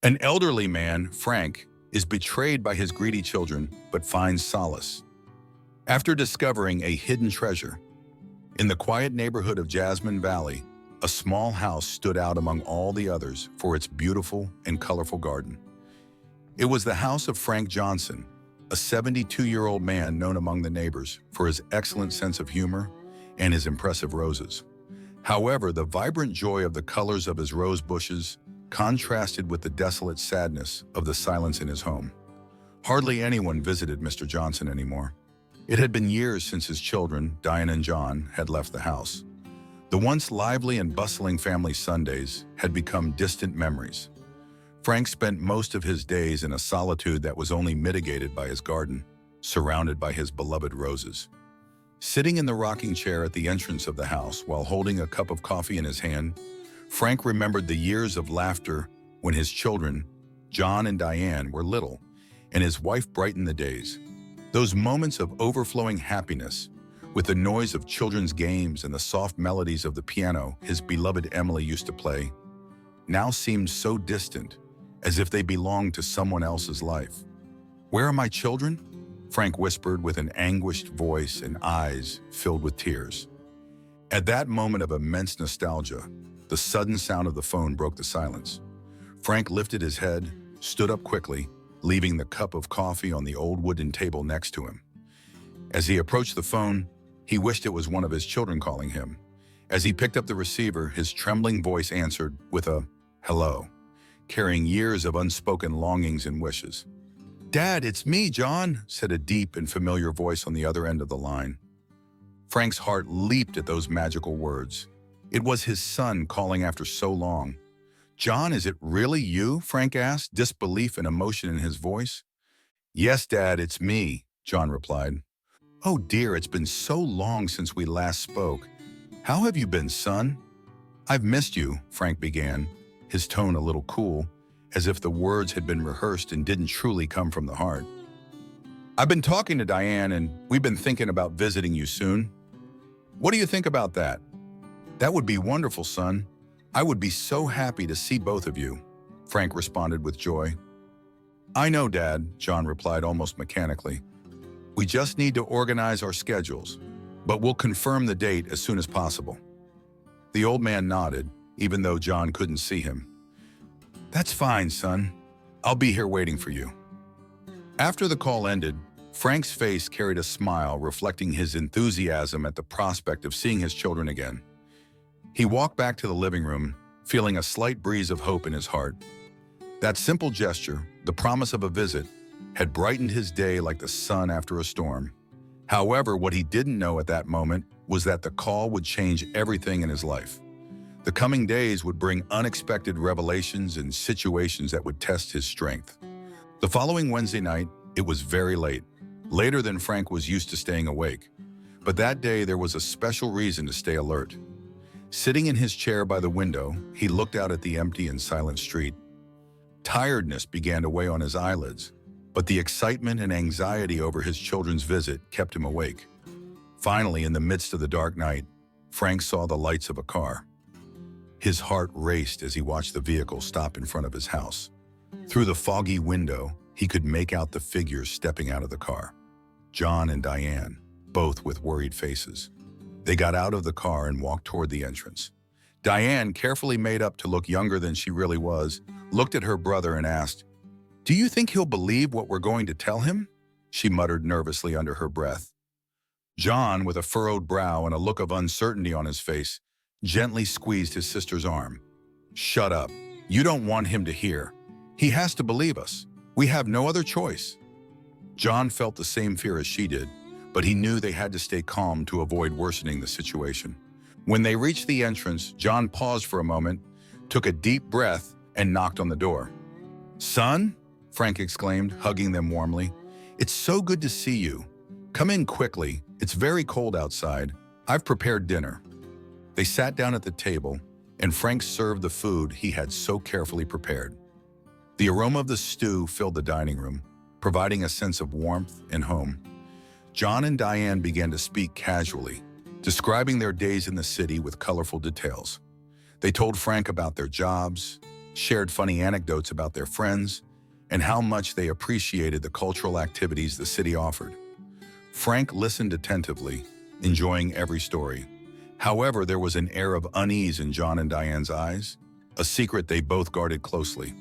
An elderly man, Frank, is betrayed by his greedy children but finds solace. After discovering a hidden treasure, in the quiet neighborhood of Jasmine Valley, a small house stood out among all the others for its beautiful and colorful garden. It was the house of Frank Johnson, a 72-year-old man known among the neighbors for his excellent sense of humor and his impressive roses. However, the vibrant joy of the colors of his rose bushes contrasted with the desolate sadness of the silence in his home. Hardly anyone visited Mr. Johnson anymore. It had been years since his children, Diane and John, had left the house. The once lively and bustling family Sundays had become distant memories. Frank spent most of his days in a solitude that was only mitigated by his garden, surrounded by his beloved roses. Sitting in the rocking chair at the entrance of the house while holding a cup of coffee in his hand, Frank remembered the years of laughter when his children, John and Diane, were little, and his wife brightened the days. Those moments of overflowing happiness, with the noise of children's games and the soft melodies of the piano his beloved Emily used to play, now seemed so distant, as if they belonged to someone else's life. "Where are my children?" Frank whispered with an anguished voice and eyes filled with tears. At that moment of immense nostalgia, the sudden sound of the phone broke the silence. Frank lifted his head, stood up quickly, leaving the cup of coffee on the old wooden table next to him. As he approached the phone, he wished it was one of his children calling him. As he picked up the receiver, his trembling voice answered with a hello, carrying years of unspoken longings and wishes. "Dad, it's me, John," said a deep and familiar voice on the other end of the line. Frank's heart leaped at those magical words. It was his son calling after so long. "John, is it really you?" Frank asked, disbelief and emotion in his voice. "Yes, Dad, it's me," John replied. "Oh dear, it's been so long since we last spoke. How have you been, son?" "I've missed you," Frank began, his tone a little cool, as if the words had been rehearsed and didn't truly come from the heart. "I've been talking to Diane, and we've been thinking about visiting you soon. What do you think about that?" "That would be wonderful, son. I would be so happy to see both of you," Frank responded with joy. "I know, Dad," John replied almost mechanically. "We just need to organize our schedules, but we'll confirm the date as soon as possible." The old man nodded, even though John couldn't see him. "That's fine, son. I'll be here waiting for you." After the call ended, Frank's face carried a smile reflecting his enthusiasm at the prospect of seeing his children again. He walked back to the living room, feeling a slight breeze of hope in his heart. That simple gesture, the promise of a visit, had brightened his day like the sun after a storm. However, what he didn't know at that moment was that the call would change everything in his life. The coming days would bring unexpected revelations and situations that would test his strength. The following Wednesday night, it was very late, later than Frank was used to staying awake. But that day there was a special reason to stay alert. Sitting in his chair by the window, he looked out at the empty and silent street. Tiredness began to weigh on his eyelids, but the excitement and anxiety over his children's visit kept him awake. Finally, in the midst of the dark night, Frank saw the lights of a car. His heart raced as he watched the vehicle stop in front of his house. Through the foggy window, he could make out the figures stepping out of the car. John and Diane, both with worried faces. They got out of the car and walked toward the entrance. Diane, carefully made up to look younger than she really was, looked at her brother and asked, "Do you think he'll believe what we're going to tell him?" she muttered nervously under her breath. John, with a furrowed brow and a look of uncertainty on his face, gently squeezed his sister's arm. "Shut up. You don't want him to hear. He has to believe us. We have no other choice." John felt the same fear as she did, but he knew they had to stay calm to avoid worsening the situation. When they reached the entrance, John paused for a moment, took a deep breath, and knocked on the door. "Son?" Frank exclaimed, hugging them warmly. "It's so good to see you. Come in quickly. It's very cold outside. I've prepared dinner." They sat down at the table, and Frank served the food he had so carefully prepared. The aroma of the stew filled the dining room, providing a sense of warmth and home. John and Diane began to speak casually, describing their days in the city with colorful details. They told Frank about their jobs, shared funny anecdotes about their friends, and how much they appreciated the cultural activities the city offered. Frank listened attentively, enjoying every story. However, there was an air of unease in John and Diane's eyes, a secret they both guarded closely.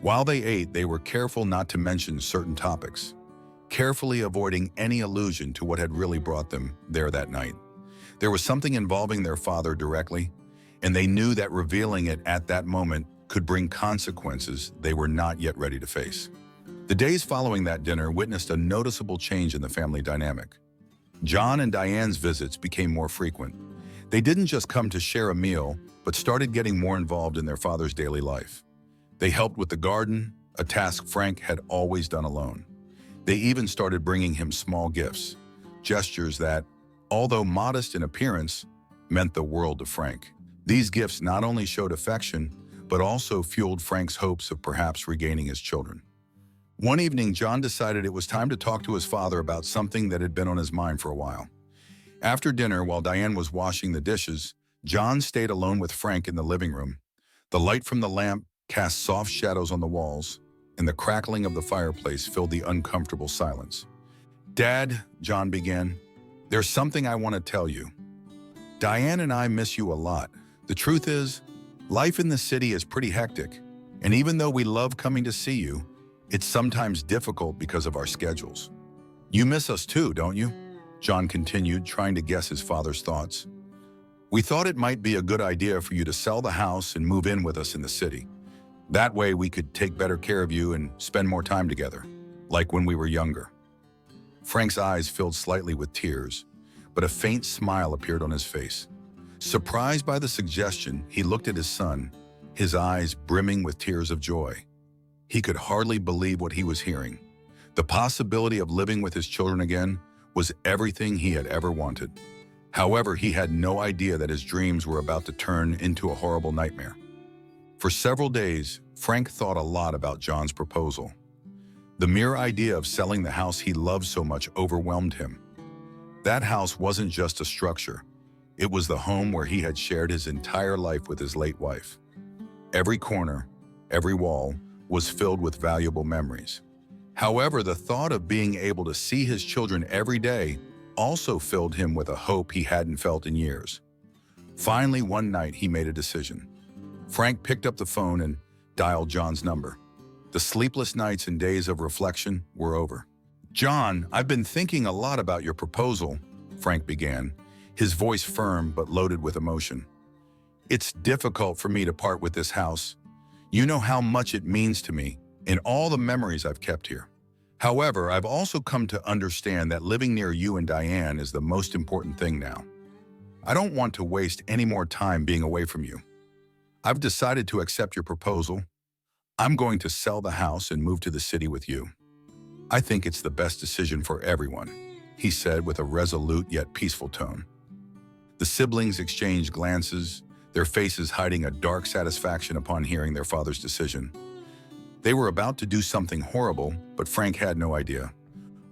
While they ate, they were careful not to mention certain topics, carefully avoiding any allusion to what had really brought them there that night. There was something involving their father directly, and they knew that revealing it at that moment could bring consequences they were not yet ready to face. The days following that dinner witnessed a noticeable change in the family dynamic. John and Diane's visits became more frequent. They didn't just come to share a meal, but started getting more involved in their father's daily life. They helped with the garden, a task Frank had always done alone. They even started bringing him small gifts, gestures that, although modest in appearance, meant the world to Frank. These gifts not only showed affection, but also fueled Frank's hopes of perhaps regaining his children. One evening, John decided it was time to talk to his father about something that had been on his mind for a while. After dinner, while Diane was washing the dishes, John stayed alone with Frank in the living room. The light from the lamp cast soft shadows on the walls, and the crackling of the fireplace filled the uncomfortable silence. "Dad," John began, "there's something I want to tell you. Diane and I miss you a lot. The truth is, life in the city is pretty hectic, and even though we love coming to see you, it's sometimes difficult because of our schedules. You miss us too, don't you?" John continued, trying to guess his father's thoughts. "We thought it might be a good idea for you to sell the house and move in with us in the city. That way we could take better care of you and spend more time together, like when we were younger." Frank's eyes filled slightly with tears, but a faint smile appeared on his face. Surprised by the suggestion, he looked at his son, his eyes brimming with tears of joy. He could hardly believe what he was hearing. The possibility of living with his children again was everything he had ever wanted. However, he had no idea that his dreams were about to turn into a horrible nightmare. For several days, Frank thought a lot about John's proposal. The mere idea of selling the house he loved so much overwhelmed him. That house wasn't just a structure. It was the home where he had shared his entire life with his late wife. Every corner, every wall, was filled with valuable memories. However, the thought of being able to see his children every day also filled him with a hope he hadn't felt in years. Finally, one night, he made a decision. Frank picked up the phone and dialed John's number. The sleepless nights and days of reflection were over. "John, I've been thinking a lot about your proposal," Frank began, his voice firm but loaded with emotion. "It's difficult for me to part with this house. You know how much it means to me and all the memories I've kept here. However, I've also come to understand that living near you and Diane is the most important thing now. I don't want to waste any more time being away from you. I've decided to accept your proposal. I'm going to sell the house and move to the city with you. I think it's the best decision for everyone," he said with a resolute yet peaceful tone. The siblings exchanged glances, their faces hiding a dark satisfaction upon hearing their father's decision. They were about to do something horrible, but Frank had no idea.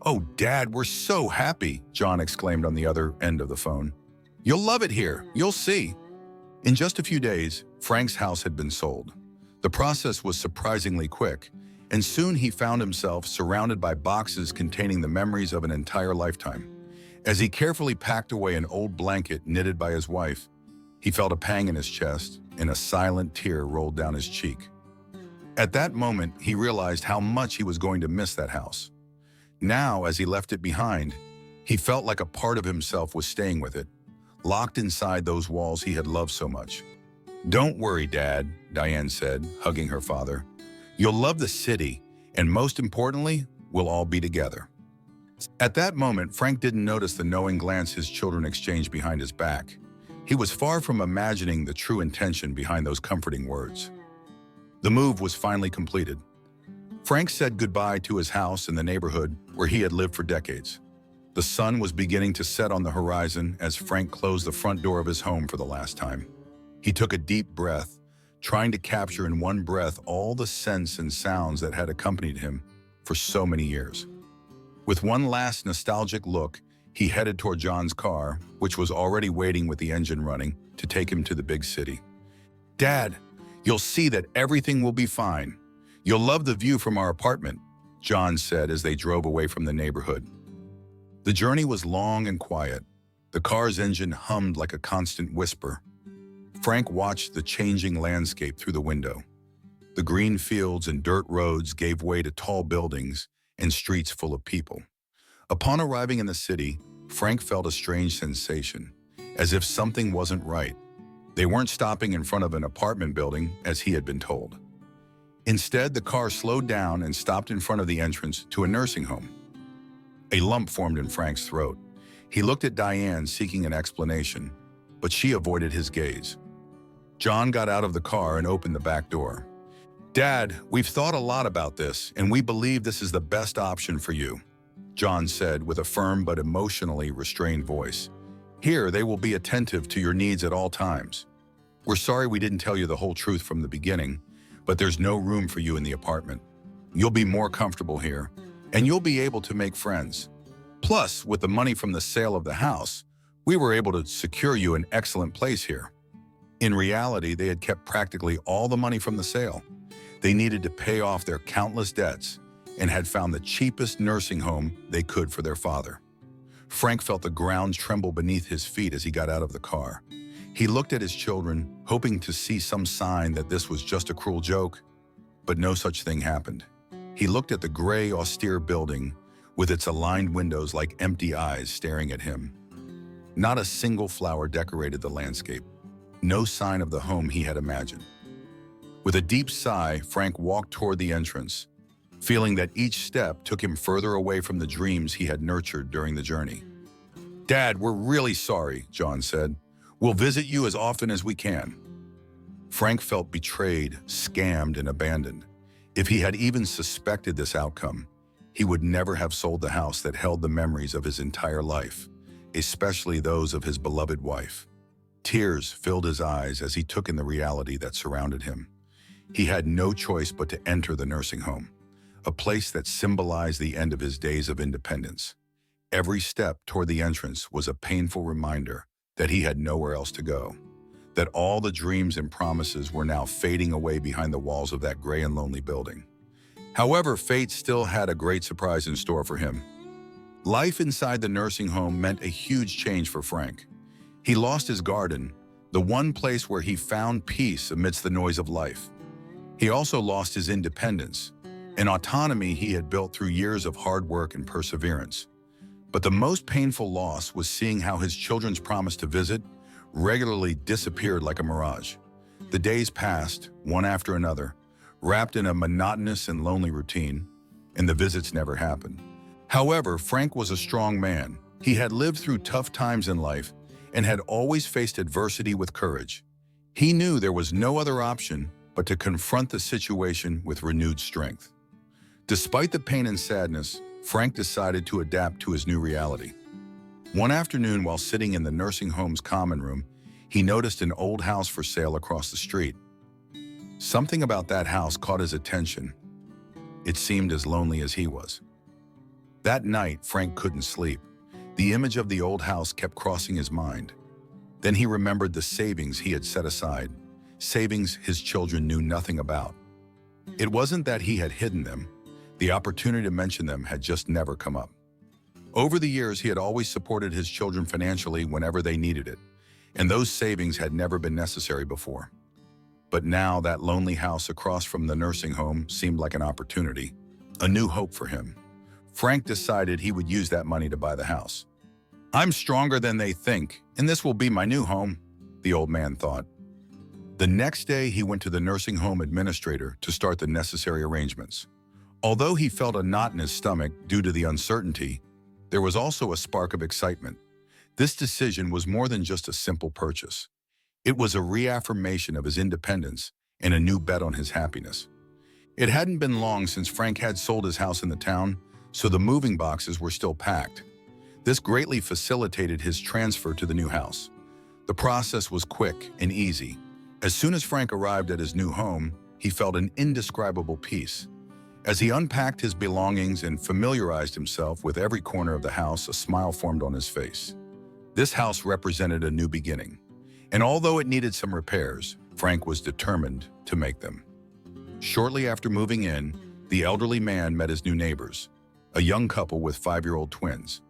"Oh, Dad, we're so happy," John exclaimed on the other end of the phone. "You'll love it here, you'll see." In just a few days, Frank's house had been sold. The process was surprisingly quick, and soon he found himself surrounded by boxes containing the memories of an entire lifetime. As he carefully packed away an old blanket knitted by his wife, he felt a pang in his chest and a silent tear rolled down his cheek. At that moment, he realized how much he was going to miss that house. Now, as he left it behind, he felt like a part of himself was staying with it, locked inside those walls he had loved so much. "Don't worry, Dad," Diane said, hugging her father. "You'll love the city, and most importantly, we'll all be together." At that moment, Frank didn't notice the knowing glance his children exchanged behind his back. He was far from imagining the true intention behind those comforting words. The move was finally completed. Frank said goodbye to his house in the neighborhood where he had lived for decades. The sun was beginning to set on the horizon as Frank closed the front door of his home for the last time. He took a deep breath, trying to capture in one breath all the scents and sounds that had accompanied him for so many years. With one last nostalgic look, he headed toward John's car, which was already waiting with the engine running, to take him to the big city. "Dad, You'll see that everything will be fine. You'll love the view from our apartment, John said as they drove away from the neighborhood. The journey was long and quiet. The car's engine hummed like a constant whisper. Frank watched the changing landscape through the window. The green fields and dirt roads gave way to tall buildings and streets full of people. Upon arriving in the city, Frank felt a strange sensation, as if something wasn't right. They weren't stopping in front of an apartment building as he had been told. Instead, the car slowed down and stopped in front of the entrance to a nursing home. A lump formed in Frank's throat. He looked at Diane, seeking an explanation, but she avoided his gaze. John got out of the car and opened the back door. "Dad, we've thought a lot about this, and we believe this is the best option for you," John said with a firm but emotionally restrained voice. "Here, they will be attentive to your needs at all times. We're sorry we didn't tell you the whole truth from the beginning, but there's no room for you in the apartment. You'll be more comfortable here, and you'll be able to make friends. Plus, with the money from the sale of the house, we were able to secure you an excellent place here." In reality, they had kept practically all the money from the sale. They needed to pay off their countless debts and had found the cheapest nursing home they could for their father. Frank felt the ground tremble beneath his feet as he got out of the car. He looked at his children, hoping to see some sign that this was just a cruel joke, but no such thing happened. He looked at the gray, austere building with its aligned windows like empty eyes staring at him. Not a single flower decorated the landscape. No sign of the home he had imagined. With a deep sigh, Frank walked toward the entrance, feeling that each step took him further away from the dreams he had nurtured during the journey. "Dad, we're really sorry," John said. "We'll visit you as often as we can." Frank felt betrayed, scammed, and abandoned. If he had even suspected this outcome, he would never have sold the house that held the memories of his entire life, especially those of his beloved wife. Tears filled his eyes as he took in the reality that surrounded him. He had no choice but to enter the nursing home, a place that symbolized the end of his days of independence. Every step toward the entrance was a painful reminder that he had nowhere else to go, that all the dreams and promises were now fading away behind the walls of that gray and lonely building. However, fate still had a great surprise in store for him. Life inside the nursing home meant a huge change for Frank. He lost his garden, the one place where he found peace amidst the noise of life. He also lost his independence, an autonomy he had built through years of hard work and perseverance. But the most painful loss was seeing how his children's promise to visit regularly disappeared like a mirage. The days passed, one after another, wrapped in a monotonous and lonely routine, and the visits never happened. However, Frank was a strong man. He had lived through tough times in life and had always faced adversity with courage. He knew there was no other option but to confront the situation with renewed strength. Despite the pain and sadness, Frank decided to adapt to his new reality. One afternoon, while sitting in the nursing home's common room, he noticed an old house for sale across the street. Something about that house caught his attention. It seemed as lonely as he was. That night, Frank couldn't sleep. The image of the old house kept crossing his mind. Then he remembered the savings he had set aside, savings his children knew nothing about. It wasn't that he had hidden them. The opportunity to mention them had just never come up. Over the years, he had always supported his children financially whenever they needed it, and those savings had never been necessary before. But now that lonely house across from the nursing home seemed like an opportunity, a new hope for him. Frank decided he would use that money to buy the house. "I'm stronger than they think, and this will be my new home," the old man thought. The next day, he went to the nursing home administrator to start the necessary arrangements. Although he felt a knot in his stomach due to the uncertainty, there was also a spark of excitement. This decision was more than just a simple purchase. It was a reaffirmation of his independence and a new bet on his happiness. It hadn't been long since Frank had sold his house in the town, so the moving boxes were still packed. This greatly facilitated his transfer to the new house. The process was quick and easy. As soon as Frank arrived at his new home, he felt an indescribable peace. As he unpacked his belongings and familiarized himself with every corner of the house, a smile formed on his face. This house represented a new beginning. And although it needed some repairs, Frank was determined to make them. Shortly after moving in, the elderly man met his new neighbors, a young couple with 5-year-old twins.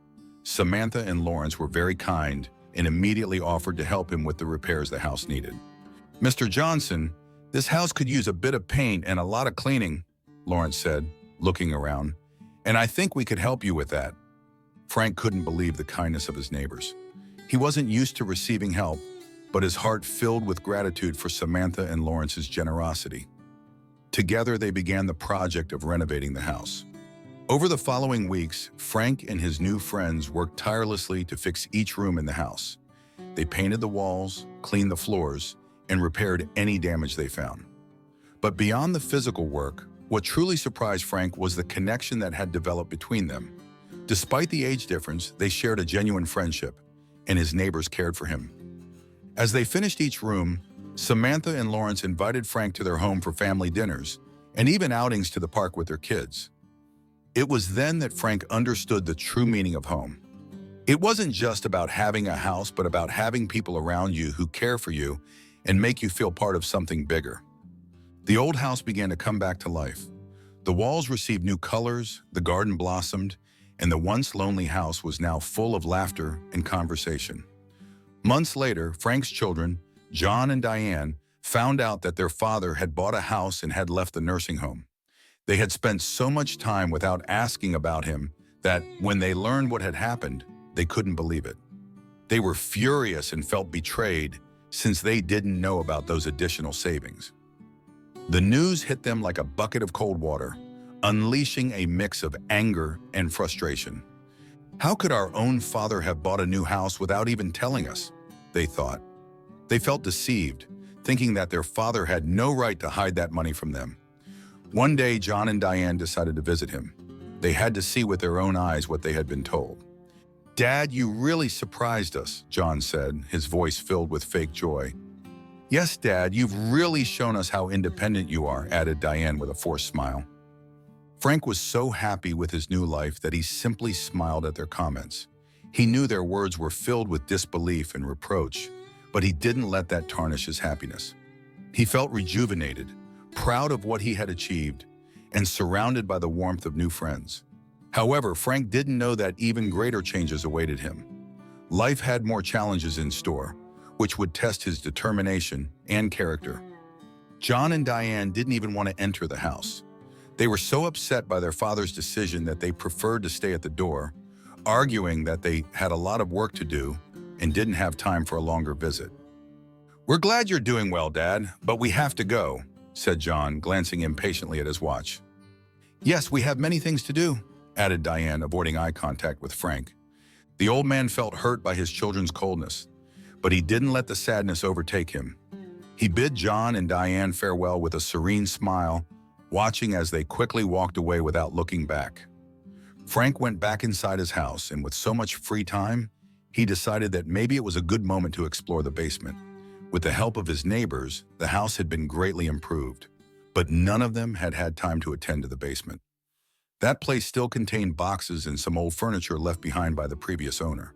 Samantha and Lawrence were very kind and immediately offered to help him with the repairs the house needed. "Mr. Johnson, this house could use a bit of paint and a lot of cleaning," Lawrence said, looking around, "and I think we could help you with that." Frank couldn't believe the kindness of his neighbors. He wasn't used to receiving help, but his heart filled with gratitude for Samantha and Lawrence's generosity. Together, they began the project of renovating the house. Over the following weeks, Frank and his new friends worked tirelessly to fix each room in the house. They painted the walls, cleaned the floors, and repaired any damage they found. But beyond the physical work, what truly surprised Frank was the connection that had developed between them. Despite the age difference, they shared a genuine friendship, and his neighbors cared for him. As they finished each room, Samantha and Lawrence invited Frank to their home for family dinners and even outings to the park with their kids. It was then that Frank understood the true meaning of home. It wasn't just about having a house, but about having people around you who care for you and make you feel part of something bigger. The old house began to come back to life. The walls received new colors, the garden blossomed, and the once lonely house was now full of laughter and conversation. Months later, Frank's children, John and Diane, found out that their father had bought a house and had left the nursing home. They had spent so much time without asking about him that when they learned what had happened, they couldn't believe it. They were furious and felt betrayed since they didn't know about those additional savings. The news hit them like a bucket of cold water, unleashing a mix of anger and frustration. How could our own father have bought a new house without even telling us? They thought. They felt deceived, thinking that their father had no right to hide that money from them. One day, John and Diane decided to visit him. They had to see with their own eyes what they had been told. "Dad, you really surprised us," John said, his voice filled with fake joy. "Yes, Dad, you've really shown us how independent you are," added Diane with a forced smile. Frank was so happy with his new life that he simply smiled at their comments. He knew their words were filled with disbelief and reproach, but he didn't let that tarnish his happiness. He felt rejuvenated, proud of what he had achieved, and surrounded by the warmth of new friends. However, Frank didn't know that even greater changes awaited him. Life had more challenges in store, which would test his determination and character. John and Diane didn't even want to enter the house. They were so upset by their father's decision that they preferred to stay at the door, arguing that they had a lot of work to do and didn't have time for a longer visit. "We're glad you're doing well, Dad, but we have to go," said John, glancing impatiently at his watch. "Yes, we have many things to do," added Diane, avoiding eye contact with Frank. The old man felt hurt by his children's coldness, but he didn't let the sadness overtake him. He bid John and Diane farewell with a serene smile, watching as they quickly walked away without looking back. Frank went back inside his house, and with so much free time, he decided that maybe it was a good moment to explore the basement. With the help of his neighbors, the house had been greatly improved, but none of them had had time to attend to the basement. That place still contained boxes and some old furniture left behind by the previous owner.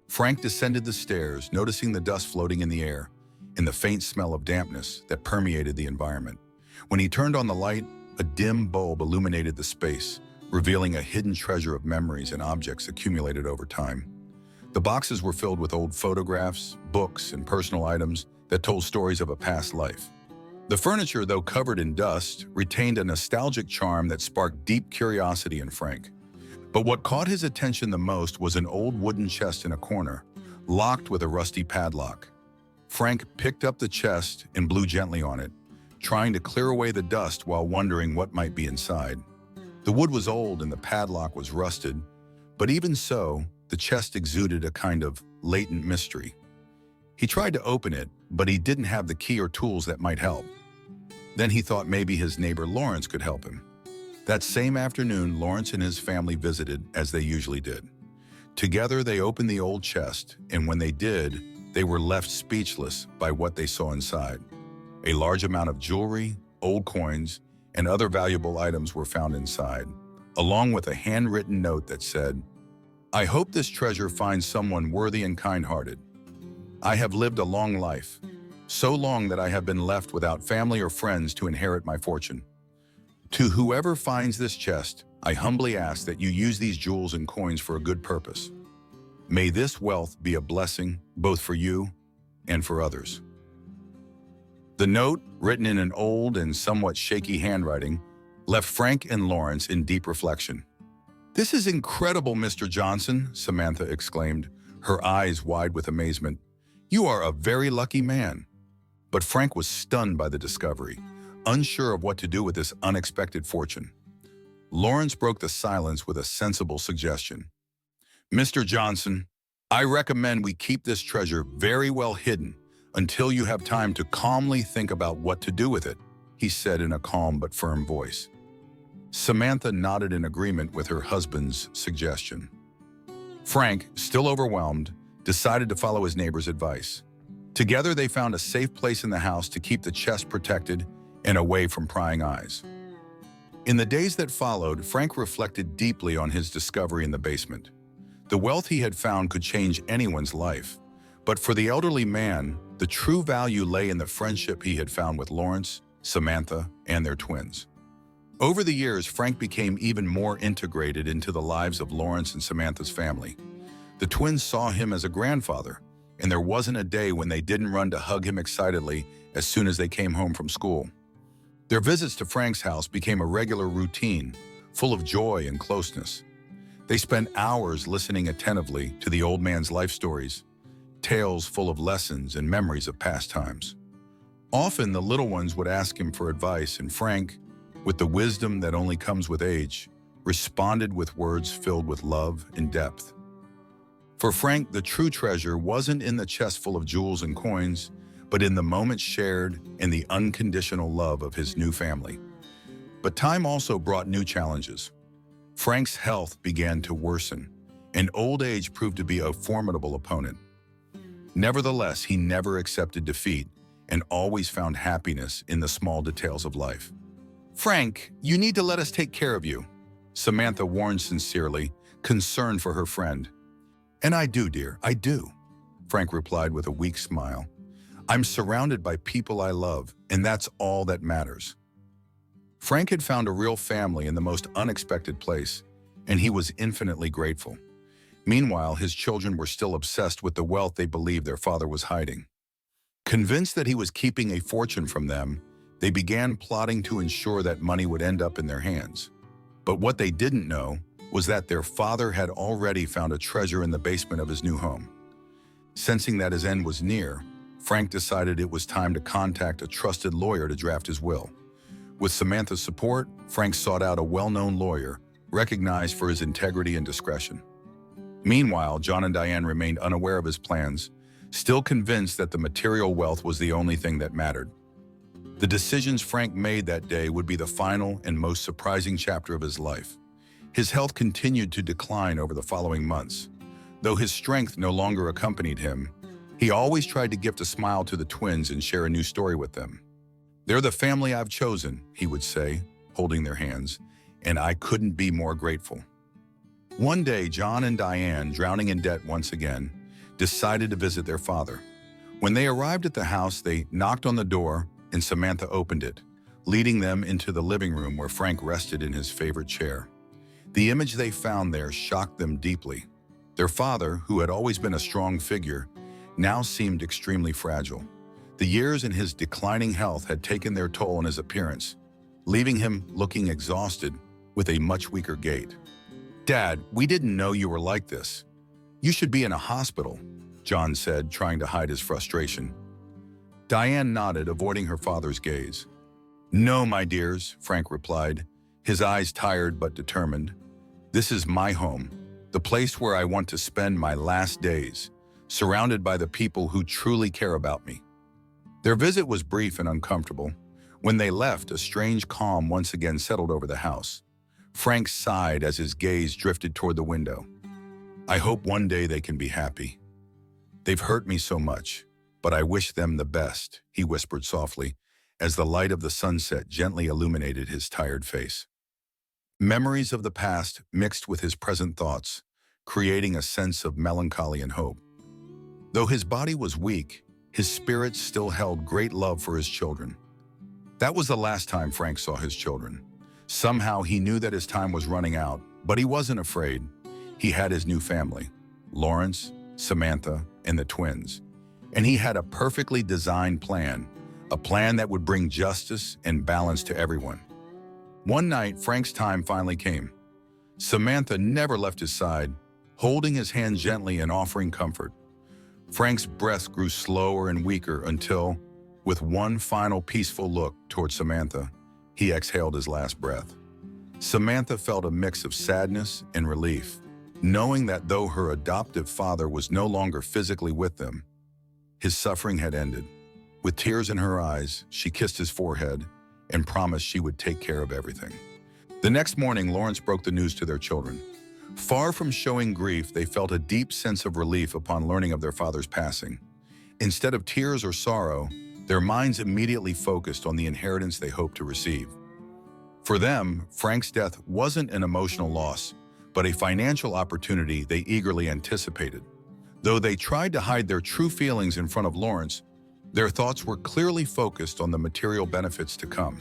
Frank descended the stairs, noticing the dust floating in the air and the faint smell of dampness that permeated the environment. When he turned on the light, a dim bulb illuminated the space, revealing a hidden treasure of memories and objects accumulated over time. The boxes were filled with old photographs, books, and personal items that told stories of a past life. The furniture, though covered in dust, retained a nostalgic charm that sparked deep curiosity in Frank. But what caught his attention the most was an old wooden chest in a corner, locked with a rusty padlock. Frank picked up the chest and blew gently on it, trying to clear away the dust while wondering what might be inside. The wood was old and the padlock was rusted, but even so, the chest exuded a kind of latent mystery. He tried to open it, but he didn't have the key or tools that might help. Then he thought maybe his neighbor Lawrence could help him. That same afternoon, Lawrence and his family visited as they usually did. Together, they opened the old chest, and when they did, they were left speechless by what they saw inside. A large amount of jewelry, old coins, and other valuable items were found inside, along with a handwritten note that said, "I hope this treasure finds someone worthy and kind-hearted. I have lived a long life, so long that I have been left without family or friends to inherit my fortune. To whoever finds this chest, I humbly ask that you use these jewels and coins for a good purpose. May this wealth be a blessing both for you and for others." The note, written in an old and somewhat shaky handwriting, left Frank and Lawrence in deep reflection. "This is incredible, Mr. Johnson," Samantha exclaimed, her eyes wide with amazement. "You are a very lucky man." But Frank was stunned by the discovery, unsure of what to do with this unexpected fortune. Lawrence broke the silence with a sensible suggestion. "Mr. Johnson, I recommend we keep this treasure very well hidden until you have time to calmly think about what to do with it," he said in a calm but firm voice. Samantha nodded in agreement with her husband's suggestion. Frank, still overwhelmed, decided to follow his neighbor's advice. Together, they found a safe place in the house to keep the chest protected and away from prying eyes. In the days that followed, Frank reflected deeply on his discovery in the basement. The wealth he had found could change anyone's life, but for the elderly man, the true value lay in the friendship he had found with Lawrence, Samantha, and their twins. Over the years, Frank became even more integrated into the lives of Lawrence and Samantha's family. The twins saw him as a grandfather, and there wasn't a day when they didn't run to hug him excitedly as soon as they came home from school. Their visits to Frank's house became a regular routine, full of joy and closeness. They spent hours listening attentively to the old man's life stories, tales full of lessons and memories of past times. Often, the little ones would ask him for advice, and Frank, with the wisdom that only comes with age, responded with words filled with love and depth. For Frank, the true treasure wasn't in the chest full of jewels and coins, but in the moments shared and the unconditional love of his new family. But time also brought new challenges. Frank's health began to worsen, and old age proved to be a formidable opponent. Nevertheless, he never accepted defeat and always found happiness in the small details of life. "Frank, you need to let us take care of you," Samantha warned sincerely, concerned for her friend. "And I do, dear, I do," Frank replied with a weak smile. "I'm surrounded by people I love, and that's all that matters." Frank had found a real family in the most unexpected place, and he was infinitely grateful. Meanwhile, his children were still obsessed with the wealth they believed their father was hiding. Convinced that he was keeping a fortune from them, they began plotting to ensure that money would end up in their hands. But what they didn't know was that their father had already found a treasure in the basement of his new home. Sensing that his end was near, Frank decided it was time to contact a trusted lawyer to draft his will. With Samantha's support, Frank sought out a well-known lawyer, recognized for his integrity and discretion. Meanwhile, John and Diane remained unaware of his plans, still convinced that the material wealth was the only thing that mattered. The decisions Frank made that day would be the final and most surprising chapter of his life. His health continued to decline over the following months. Though his strength no longer accompanied him, he always tried to gift a smile to the twins and share a new story with them. "They're the family I've chosen," he would say, holding their hands, "and I couldn't be more grateful." One day, John and Diane, drowning in debt once again, decided to visit their father. When they arrived at the house, they knocked on the door, and Samantha opened it, leading them into the living room where Frank rested in his favorite chair. The image they found there shocked them deeply. Their father, who had always been a strong figure, now seemed extremely fragile. The years in his declining health had taken their toll on his appearance, leaving him looking exhausted with a much weaker gait. "Dad, we didn't know you were like this. You should be in a hospital," John said, trying to hide his frustration. Diane nodded, avoiding her father's gaze. "No, my dears," Frank replied, his eyes tired but determined. "This is my home, the place where I want to spend my last days, surrounded by the people who truly care about me." Their visit was brief and uncomfortable. When they left, a strange calm once again settled over the house. Frank sighed as his gaze drifted toward the window. "I hope one day they can be happy. They've hurt me so much, but I wish them the best," he whispered softly, as the light of the sunset gently illuminated his tired face. Memories of the past mixed with his present thoughts, creating a sense of melancholy and hope. Though his body was weak, his spirit still held great love for his children. That was the last time Frank saw his children. Somehow he knew that his time was running out, but he wasn't afraid. He had his new family, Lawrence, Samantha, and the twins. And he had a perfectly designed plan, a plan that would bring justice and balance to everyone. One night, Frank's time finally came. Samantha never left his side, holding his hand gently and offering comfort. Frank's breath grew slower and weaker until, with one final peaceful look toward Samantha, he exhaled his last breath. Samantha felt a mix of sadness and relief, knowing that though her adoptive father was no longer physically with them, his suffering had ended. With tears in her eyes, she kissed his forehead and promised she would take care of everything. The next morning, Lawrence broke the news to their children. Far from showing grief, they felt a deep sense of relief upon learning of their father's passing. Instead of tears or sorrow, their minds immediately focused on the inheritance they hoped to receive. For them, Frank's death wasn't an emotional loss, but a financial opportunity they eagerly anticipated. Though they tried to hide their true feelings in front of Lawrence, their thoughts were clearly focused on the material benefits to come.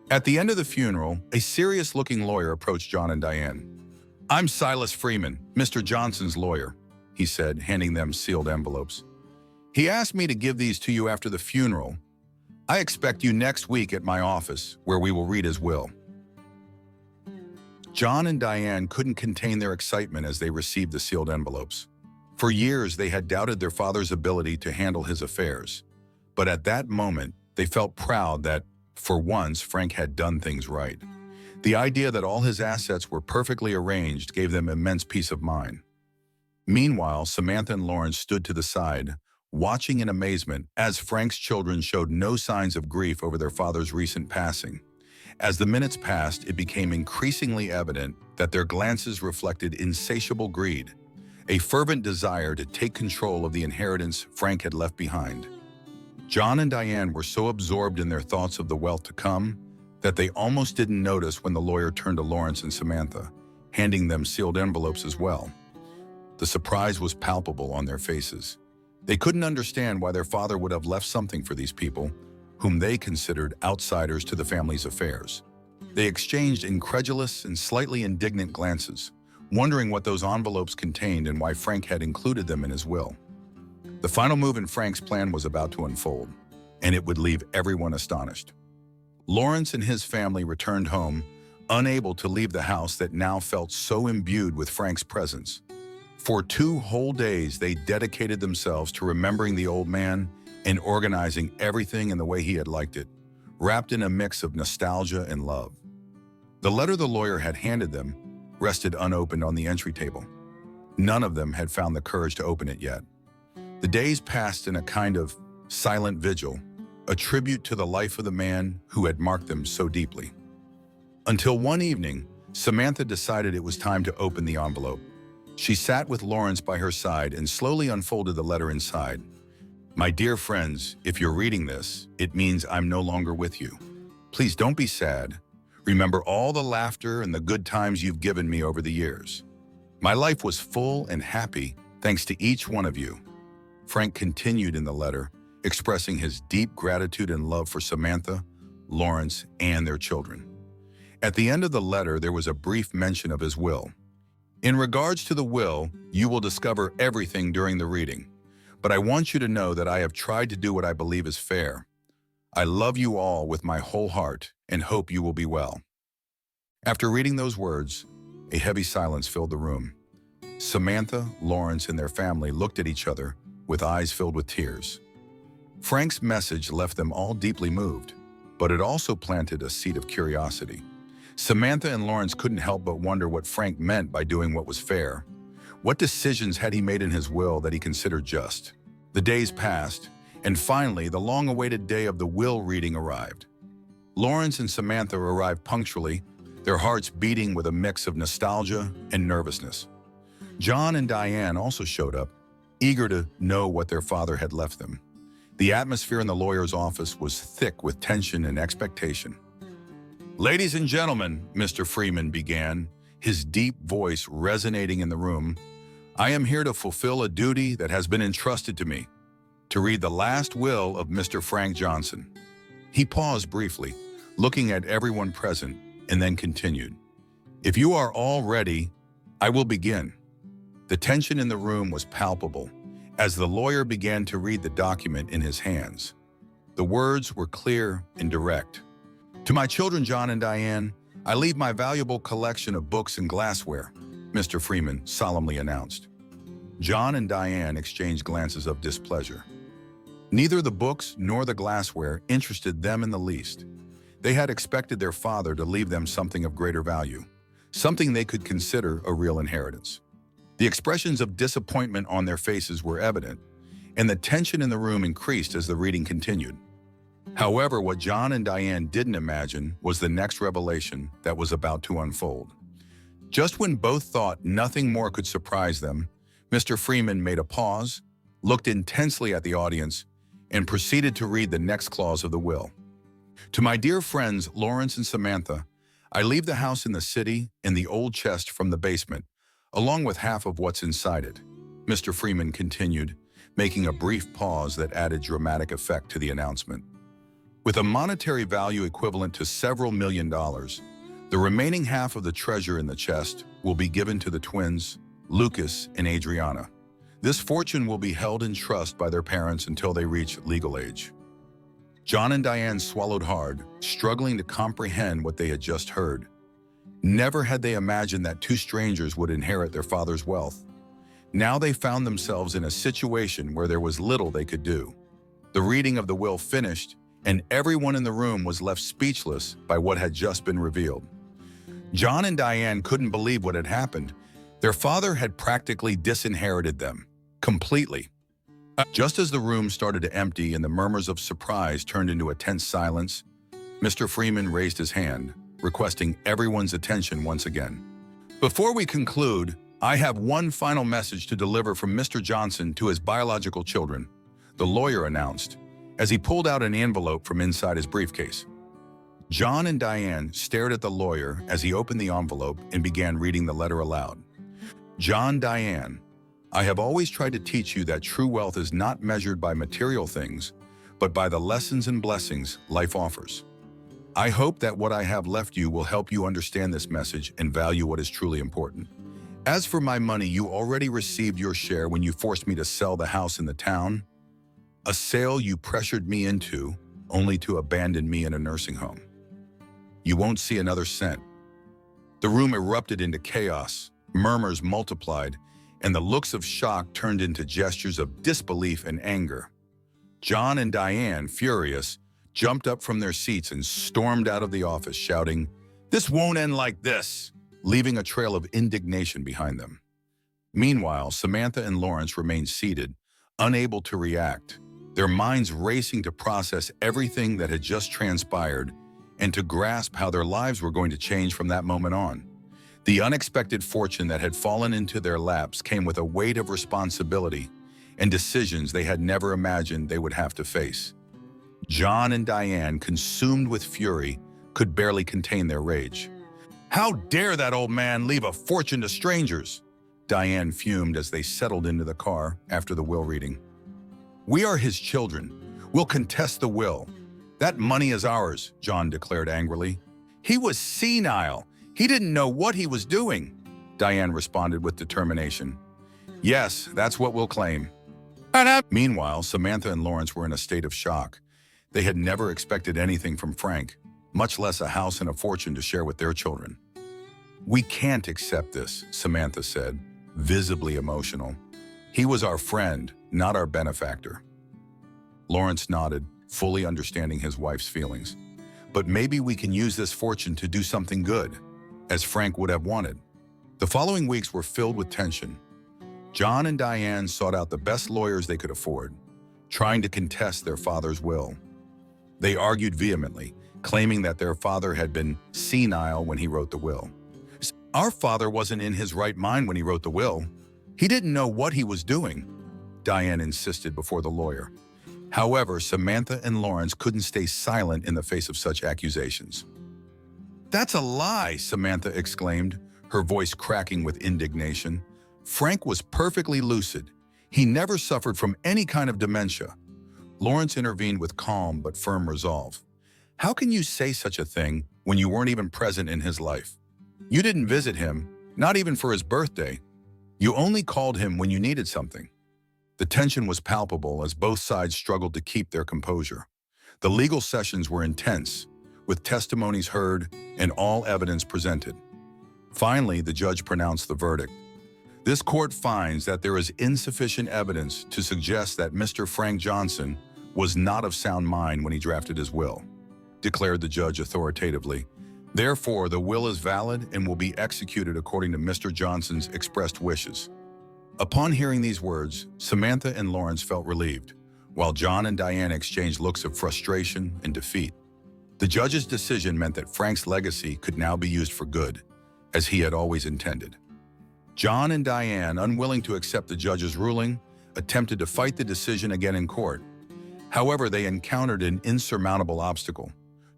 At the end of the funeral, a serious-looking lawyer approached John and Diane. "I'm Silas Freeman, Mr. Johnson's lawyer," he said, handing them sealed envelopes. "He asked me to give these to you after the funeral. I expect you next week at my office, where we will read his will." John and Diane couldn't contain their excitement as they received the sealed envelopes. For years, they had doubted their father's ability to handle his affairs. But at that moment, they felt proud that, for once, Frank had done things right. The idea that all his assets were perfectly arranged gave them immense peace of mind. Meanwhile, Samantha and Lawrence stood to the side, watching in amazement as Frank's children showed no signs of grief over their father's recent passing. As the minutes passed, it became increasingly evident that their glances reflected insatiable greed, a fervent desire to take control of the inheritance Frank had left behind. John and Diane were so absorbed in their thoughts of the wealth to come that they almost didn't notice when the lawyer turned to Lawrence and Samantha, handing them sealed envelopes as well. The surprise was palpable on their faces. They couldn't understand why their father would have left something for these people, whom they considered outsiders to the family's affairs. They exchanged incredulous and slightly indignant glances, wondering what those envelopes contained and why Frank had included them in his will. The final move in Frank's plan was about to unfold, and it would leave everyone astonished. Lawrence and his family returned home, unable to leave the house that now felt so imbued with Frank's presence. For 2 whole days, they dedicated themselves to remembering the old man and organizing everything in the way he had liked it, wrapped in a mix of nostalgia and love. The letter the lawyer had handed them rested unopened on the entry table. None of them had found the courage to open it yet. The days passed in a kind of silent vigil, a tribute to the life of the man who had marked them so deeply. Until one evening, Samantha decided it was time to open the envelope. She sat with Lawrence by her side and slowly unfolded the letter inside. "My dear friends, if you're reading this, it means I'm no longer with you. Please don't be sad. Remember all the laughter and the good times you've given me over the years. My life was full and happy thanks to each one of you." Frank continued in the letter, expressing his deep gratitude and love for Samantha, Lawrence, and their children. At the end of the letter, there was a brief mention of his will. "In regards to the will, you will discover everything during the reading, but I want you to know that I have tried to do what I believe is fair. I love you all with my whole heart and hope you will be well." After reading those words, a heavy silence filled the room. Samantha, Lawrence, and their family looked at each other with eyes filled with tears. Frank's message left them all deeply moved, but it also planted a seed of curiosity. Samantha and Lawrence couldn't help but wonder what Frank meant by doing what was fair. What decisions had he made in his will that he considered just? The days passed, and finally, the long-awaited day of the will reading arrived. Lawrence and Samantha arrived punctually, their hearts beating with a mix of nostalgia and nervousness. John and Diane also showed up, eager to know what their father had left them. The atmosphere in the lawyer's office was thick with tension and expectation. "Ladies and gentlemen," Mr. Freeman began, his deep voice resonating in the room, "I am here to fulfill a duty that has been entrusted to me. to read the last will of Mr. Frank Johnson. He paused briefly, looking at everyone present, and then continued. If you are all ready, I will begin. The tension in the room was palpable as the lawyer began to read the document in his hands. The words were clear and direct. To my children, John and Diane, I leave my valuable collection of books and glassware, Mr. Freeman solemnly announced. John and Diane exchanged glances of displeasure. Neither the books nor the glassware interested them in the least. They had expected their father to leave them something of greater value, something they could consider a real inheritance. The expressions of disappointment on their faces were evident, and the tension in the room increased as the reading continued. However, what John and Diane didn't imagine was the next revelation that was about to unfold. Just when both thought nothing more could surprise them, Mr. Freeman made a pause, looked intensely at the audience, and proceeded to read the next clause of the will. To my dear friends Lawrence and Samantha, I leave the house in the city and the old chest from the basement, along with half of what's inside it, Mr. Freeman continued, making a brief pause that added dramatic effect to the announcement. With a monetary value equivalent to several $1 million, the remaining half of the treasure in the chest will be given to the twins, Lucas and Adriana. This fortune will be held in trust by their parents until they reach legal age. John and Diane swallowed hard, struggling to comprehend what they had just heard. Never had they imagined that two strangers would inherit their father's wealth. Now they found themselves in a situation where there was little they could do. The reading of the will finished, and everyone in the room was left speechless by what had just been revealed. John and Diane couldn't believe what had happened. Their father had practically disinherited them, completely. Just as the room started to empty and the murmurs of surprise turned into a tense silence, Mr. Freeman raised his hand, requesting everyone's attention once again. Before we conclude, I have one final message to deliver from Mr. Johnson to his biological children, the lawyer announced, as he pulled out an envelope from inside his briefcase. John and Diane stared at the lawyer as he opened the envelope and began reading the letter aloud. John, Diane, I have always tried to teach you that true wealth is not measured by material things, but by the lessons and blessings life offers. I hope that what I have left you will help you understand this message and value what is truly important. As for my money, you already received your share when you forced me to sell the house in the town, a sale you pressured me into, only to abandon me in a nursing home. You won't see another cent. The room erupted into chaos, murmurs multiplied, and the looks of shock turned into gestures of disbelief and anger. John and Diane, furious, jumped up from their seats and stormed out of the office, shouting, "This won't end like this," leaving a trail of indignation behind them. Meanwhile, Samantha and Lawrence remained seated, unable to react, their minds racing to process everything that had just transpired and to grasp how their lives were going to change from that moment on. The unexpected fortune that had fallen into their laps came with a weight of responsibility and decisions they had never imagined they would have to face. John and Diane, consumed with fury, could barely contain their rage. "How dare that old man leave a fortune to strangers?" Diane fumed as they settled into the car after the will reading. "We are his children. We'll contest the will. That money is ours," John declared angrily. "He was senile. He didn't know what he was doing," Diane responded with determination. "Yes, that's what we'll claim." Meanwhile, Samantha and Lawrence were in a state of shock. They had never expected anything from Frank, much less a house and a fortune to share with their children. "We can't accept this," Samantha said, visibly emotional. "He was our friend, not our benefactor." Lawrence nodded, fully understanding his wife's feelings. "But maybe we can use this fortune to do something good, as Frank would have wanted." The following weeks were filled with tension. John and Diane sought out the best lawyers they could afford, trying to contest their father's will. They argued vehemently, claiming that their father had been senile when he wrote the will. "Our father wasn't in his right mind when he wrote the will. He didn't know what he was doing," Diane insisted before the lawyer. However, Samantha and Lawrence couldn't stay silent in the face of such accusations. "That's a lie," Samantha exclaimed, her voice cracking with indignation. "Frank was perfectly lucid. He never suffered from any kind of dementia. Lawrence intervened with calm but firm resolve. How can you say such a thing when you weren't even present in his life? You didn't visit him, not even for his birthday. You only called him when you needed something. The tension was palpable as both sides struggled to keep their composure. The legal sessions were intense, with testimonies heard and all evidence presented. Finally, the judge pronounced the verdict. This court finds that there is insufficient evidence to suggest that Mr. Frank Johnson was not of sound mind when he drafted his will, declared the judge authoritatively. Therefore, the will is valid and will be executed according to Mr. Johnson's expressed wishes. Upon hearing these words, Samantha and Lawrence felt relieved, while John and Diane exchanged looks of frustration and defeat. The judge's decision meant that Frank's legacy could now be used for good, as he had always intended. John and Diane, unwilling to accept the judge's ruling, attempted to fight the decision again in court. However, they encountered an insurmountable obstacle.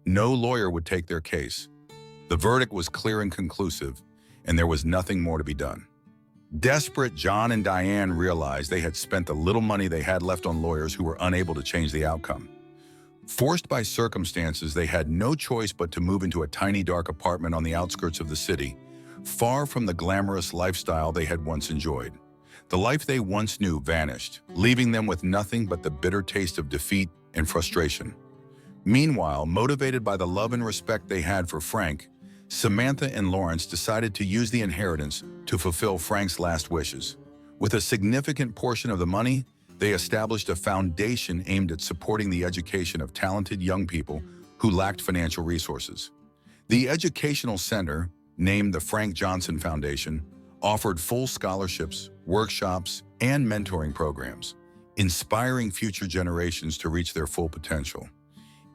No lawyer would take their case. The verdict was clear and conclusive, and there was nothing more to be done. Desperate, John and Diane realized they had spent the little money they had left on lawyers who were unable to change the outcome. Forced by circumstances, they had no choice but to move into a tiny, dark apartment on the outskirts of the city, far from the glamorous lifestyle they had once enjoyed. The life they once knew vanished, leaving them with nothing but the bitter taste of defeat and frustration. Meanwhile, motivated by the love and respect they had for Frank, Samantha and Lawrence decided to use the inheritance to fulfill Frank's last wishes. With a significant portion of the money, they established a foundation aimed at supporting the education of talented young people who lacked financial resources. The educational center, named the Frank Johnson Foundation, offered full scholarships, workshops, and mentoring programs, inspiring future generations to reach their full potential.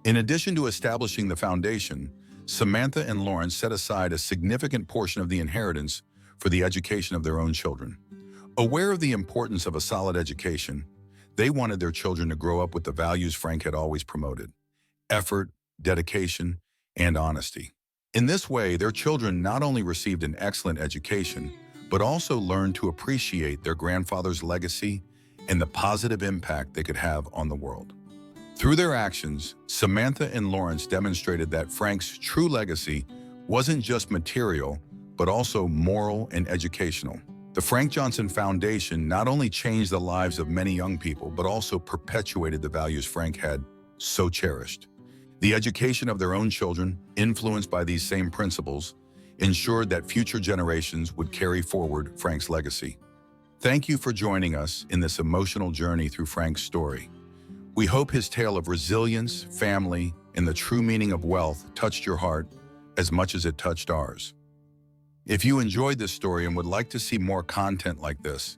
In addition to establishing the foundation, Samantha and Lawrence set aside a significant portion of the inheritance for the education of their own children. Aware of the importance of a solid education, they wanted their children to grow up with the values Frank had always promoted: effort, dedication, and honesty. In this way, their children not only received an excellent education, but also learned to appreciate their grandfather's legacy and the positive impact they could have on the world. Through their actions, Samantha and Lawrence demonstrated that Frank's true legacy wasn't just material, but also moral and educational. The Frank Johnson Foundation not only changed the lives of many young people, but also perpetuated the values Frank had so cherished. The education of their own children, influenced by these same principles, ensured that future generations would carry forward Frank's legacy. Thank you for joining us in this emotional journey through Frank's story. We hope his tale of resilience, family, and the true meaning of wealth touched your heart as much as it touched ours. If you enjoyed this story and would like to see more content like this,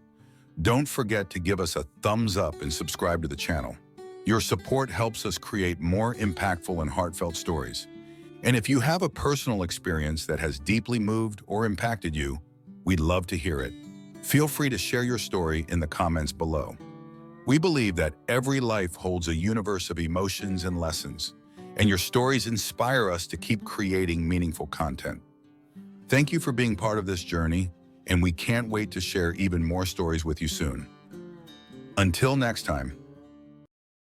don't forget to give us a thumbs up and subscribe to the channel. Your support helps us create more impactful and heartfelt stories. And if you have a personal experience that has deeply moved or impacted you, we'd love to hear it. Feel free to share your story in the comments below. We believe that every life holds a universe of emotions and lessons, and your stories inspire us to keep creating meaningful content. Thank you for being part of this journey, and we can't wait to share even more stories with you soon. Until next time.